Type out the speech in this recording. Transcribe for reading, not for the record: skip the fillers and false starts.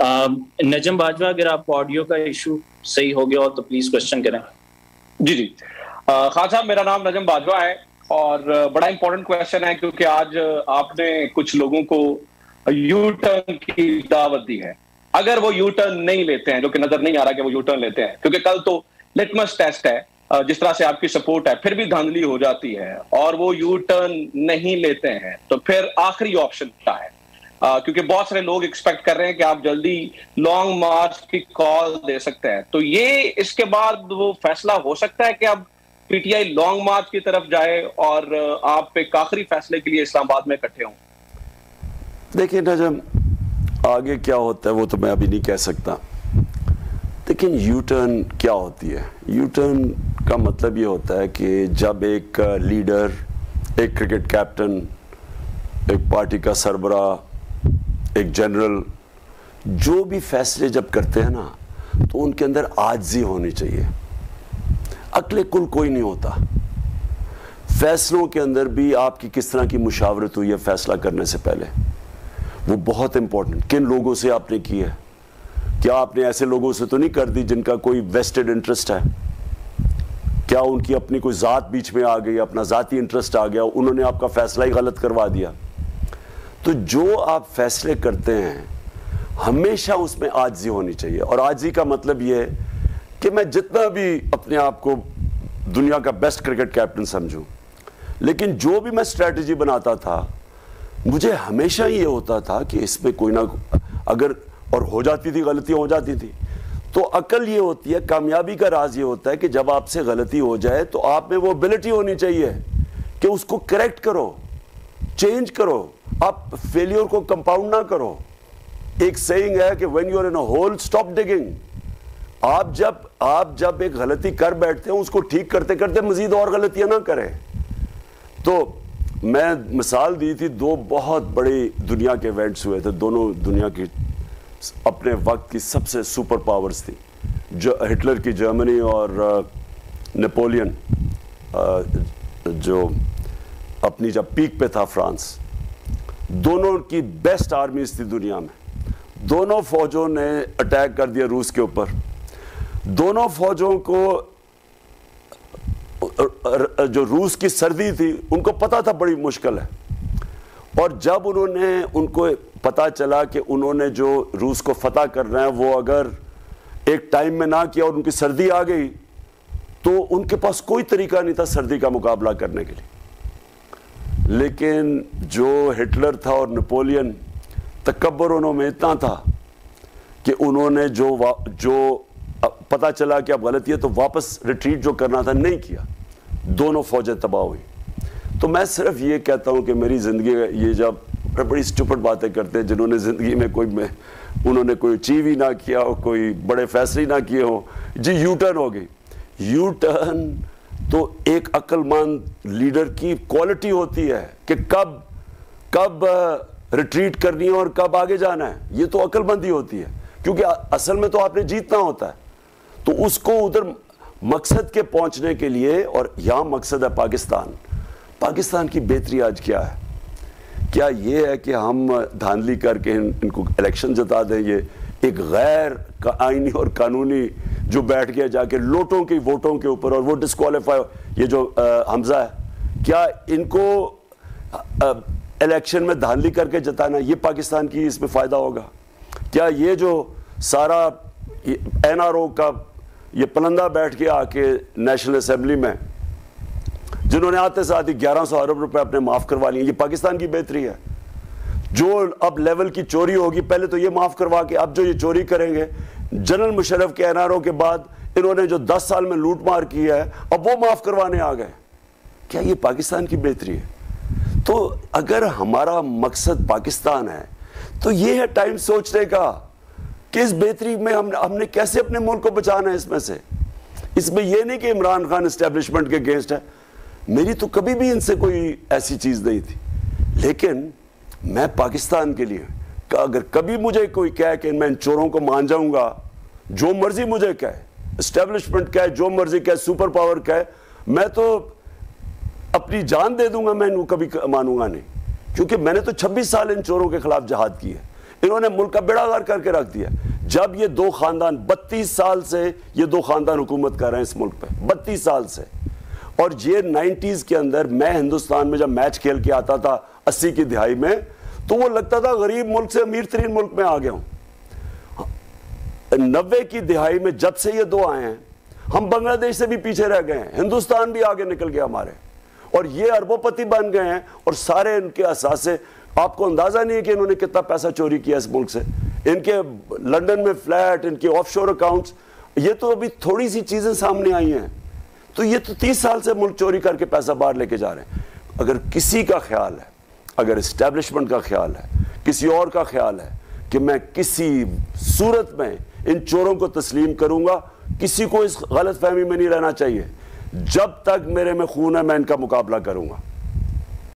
نجم باجوہ، اگر آپ آڈیو کا ایشو صحیح ہو گیا ہو تو پلیز کوشچن کریں. جی خان صاحب، میرا نام نجم باجوہ ہے اور بڑا امپورٹنٹ کویشچن ہے کیونکہ آج آپ نے کچھ لوگوں کو یو ٹرن کی دعوت دی ہے. اگر وہ یو ٹرن نہیں لیتے ہیں، جو کہ نظر نہیں آ رہا کہ وہ یو ٹرن لیتے ہیں، کیونکہ کل تو لٹمس ٹیسٹ ہے، جس طرح سے آپ کی سپورٹ ہے پھر بھی دھاندلی ہو جاتی ہے اور وہ یو ٹرن نہیں لیتے ہیں، تو پھر آخری آپشن کیا ہے؟ کیونکہ بہت سارے لوگ ایکسپیکٹ کر رہے ہیں کہ آپ جلدی لانگ مارچ کی کال دے سکتے ہیں، تو یہ اس کے بعد وہ فیصلہ ہو سکتا ہے کہ اب P T I long march کی طرف جائے اور آپ ایک آخری فیصلے کے لیے اسلام آباد میں اکٹھے ہوں؟ دیکھیں نجم، آگے کیا ہوتا ہے وہ تو میں ابھی نہیں کہہ سکتا، لیکن یو ٹرن کیا ہوتی ہے؟ یو ٹرن کا مطلب یہ ہوتا ہے کہ جب ایک لیڈر، ایک کرکٹ کیپٹن، ایک پارٹی کا سربراہ، ایک جنرل جو بھی فیصلے جب کرتے ہیں نا تو ان کے اندر عاجزی ہونی چاہیے. عقل کل کوئی نہیں ہوتا. فیصلوں کے اندر بھی آپ کی کس طرح کی مشاورت ہوئی ہے فیصلہ کرنے سے پہلے، وہ بہت امپورٹنٹ. کن لوگوں سے آپ نے کی ہے؟ کیا آپ نے ایسے لوگوں سے تو نہیں کر دی جن کا کوئی ویسٹڈ انٹرسٹ ہے؟ کیا ان کی اپنی کوئی ذات بیچ میں آ گئی، اپنا ذاتی انٹرسٹ آ گیا، انہوں نے آپ کا فیصلہ ہی غلط کروا دیا؟ تو جو آپ فیصلے کرتے ہیں ہمیشہ اس میں عاجزی ہونی چاہیے. اور عاجزی کا مطلب یہ ہے کہ میں جتنا بھی اپنے آپ کو دنیا کا بیسٹ کرکٹ کیپٹن سمجھوں، لیکن جو بھی میں اسٹریٹجی بناتا تھا مجھے ہمیشہ یہ ہوتا تھا کہ اس میں کوئی نہ اگر اور ہو جاتی تھی، غلطی ہو جاتی تھی. تو عقل یہ ہوتی ہے، کامیابی کا راز یہ ہوتا ہے کہ جب آپ سے غلطی ہو جائے تو آپ میں وہ ابیلٹی ہونی چاہیے کہ اس کو کریکٹ کرو، چینج کرو، آپ فیلیور کو کمپاؤنڈ نہ کرو. ایک سیئنگ ہے کہ when you are in a hole, stop digging. آپ جب ایک غلطی کر بیٹھتے ہیں اس کو ٹھیک کرتے کرتے مزید اور غلطیاں نہ کریں. تو میں مثال دی تھی، دو بہت بڑے دنیا کے ایونٹس ہوئے تھے، دونوں دنیا کی اپنے وقت کی سب سے سپر پاورز تھی، جو ہٹلر کی جرمنی اور نیپولین جو اپنی جب پیک پہ تھا فرانس. دونوں کی بیسٹ آرمیز تھی دنیا میں. دونوں فوجوں نے اٹیک کر دیا روس کے اوپر. دونوں فوجوں کو جو روس کی سردی تھی ان کو پتا تھا بڑی مشکل ہے، اور جب ان کو پتا چلا کہ انہوں نے جو روس کو فتح کرنا ہے وہ اگر ایک ٹائم میں نہ کیا اور ان کی سردی آ گئی تو ان کے پاس کوئی طریقہ نہیں تھا سردی کا مقابلہ کرنے کے لیے. لیکن جو ہٹلر تھا اور نیپولین، تکبر انہوں میں اتنا تھا کہ انہوں نے جو پتہ چلا کہ اب غلطی ہے تو واپس ریٹریٹ جو کرنا تھا نہیں کیا. دونوں فوجیں تباہ ہوئی. تو میں صرف یہ کہتا ہوں کہ میری زندگی یہ جب بڑی اسٹوپڈ باتیں کرتے ہیں جنہوں نے زندگی میں انہوں نے کوئی اچیو ہی نہ کیا ہو، کوئی بڑے فیصلے نہ کیے ہوں، جی یو ٹرن ہو گئی. یو ٹرن تو ایک عقل مند لیڈر کی کوالٹی ہوتی ہے کہ کب ریٹریٹ کرنی ہے اور کب آگے جانا ہے. یہ تو عقل مندی ہوتی ہے، کیونکہ اصل میں تو آپ نے جیتنا ہوتا ہے. تو اس کو ادھر مقصد کے پہنچنے کے لیے، اور یہاں مقصد ہے پاکستان کی بہتری آج کیا ہے؟ کیا یہ ہے کہ ہم دھاندلی کر کے ان کو الیکشن جتا دیں؟ یہ ایک غیر آئینی اور قانونی جو بیٹھ گیا جا کے لوٹوں کی ووٹوں کے اوپر اور وہ ڈسکوالیفائی، یہ جو حمزہ ہے، کیا ان کو الیکشن میں دھاندلی کر کے جتانا یہ پاکستان کی اس میں فائدہ ہوگا؟ کیا یہ جو سارا این آر او کا یہ پلندہ بیٹھ کے آ کے نیشنل اسمبلی میں جنہوں نے آتے ساتھ ہی 1100 ارب روپے اپنے معاف کروا لیے، یہ پاکستان کی بہتری ہے؟ جو اب لیول کی چوری ہوگی پہلے تو یہ معاف کروا کے اب جو یہ چوری کریں گے، جنرل مشرف کے این آر او کے بعد انہوں نے جو 10 سال میں لوٹ مار کی ہے اب وہ معاف کروانے آ گئے. کیا یہ پاکستان کی بہتری ہے؟ تو اگر ہمارا مقصد پاکستان ہے تو یہ ہے ٹائم سوچنے کا کہ اس بہتری میں ہم نے کیسے اپنے ملک کو بچانا ہے. اس میں یہ نہیں کہ عمران خان اسٹیبلشمنٹ کے اگینسٹ ہے، میری تو کبھی بھی ان سے کوئی ایسی چیز نہیں تھی. لیکن میں پاکستان کے لیے اگر کبھی مجھے کوئی کہے کہ میں ان چوروں کو مان جاؤں گا، جو مرضی مجھے کہے، اسٹیبلشمنٹ کہے، جو مرضی کہے، سپر پاور کہے، میں تو اپنی جان دے دوں گا، میں ان کو کبھی مانوں گا نہیں. کیونکہ میں نے تو 26 سال ان چوروں کے خلاف جہاد کی ہے. انہوں نے ملک کا بیڑا غرق کر کے رکھ دیا. جب یہ دو خاندان 32 سال سے یہ دو خاندان حکومت کر رہے ہیں اس ملک پہ 32 سال سے, اور یہ 90s کے اندر میں ہندوستان میں جب میچ کھیل کے آتا تھا 80 کی دہائی میں تو وہ لگتا تھا غریب ملک سے امیر ترین ملک میں آ گیا ہوں. 90 کی دہائی میں جب سے یہ دو آئے ہیں ہم بنگلہ دیش سے بھی پیچھے رہ گئے ہیں, ہندوستان بھی آگے نکل گیا ہمارے, اور یہ اربوں پتی بن گئے ہیں, اور سارے ان کے اثاثے آپ کو اندازہ نہیں ہے کہ انہوں نے کتنا پیسہ چوری کیا اس ملک سے. ان کے لنڈن میں فلیٹ, ان کے آف شور اکاؤنٹس, یہ تو ابھی تھوڑی سی چیزیں سامنے آئی ہیں. تو یہ تو 30 سال سے ملک چوری کر کے پیسہ باہر لے کے جا رہے ہیں. اگر کسی کا خیال ہے, اگر اسٹیبلشمنٹ کا خیال ہے, کسی اور کا خیال ہے کہ میں کسی صورت میں ان چوروں کو تسلیم کروں گا, کسی کو اس غلط فہمی میں نہیں رہنا چاہیے. جب تک میرے میں خون ہے میں ان کا مقابلہ کروں گا.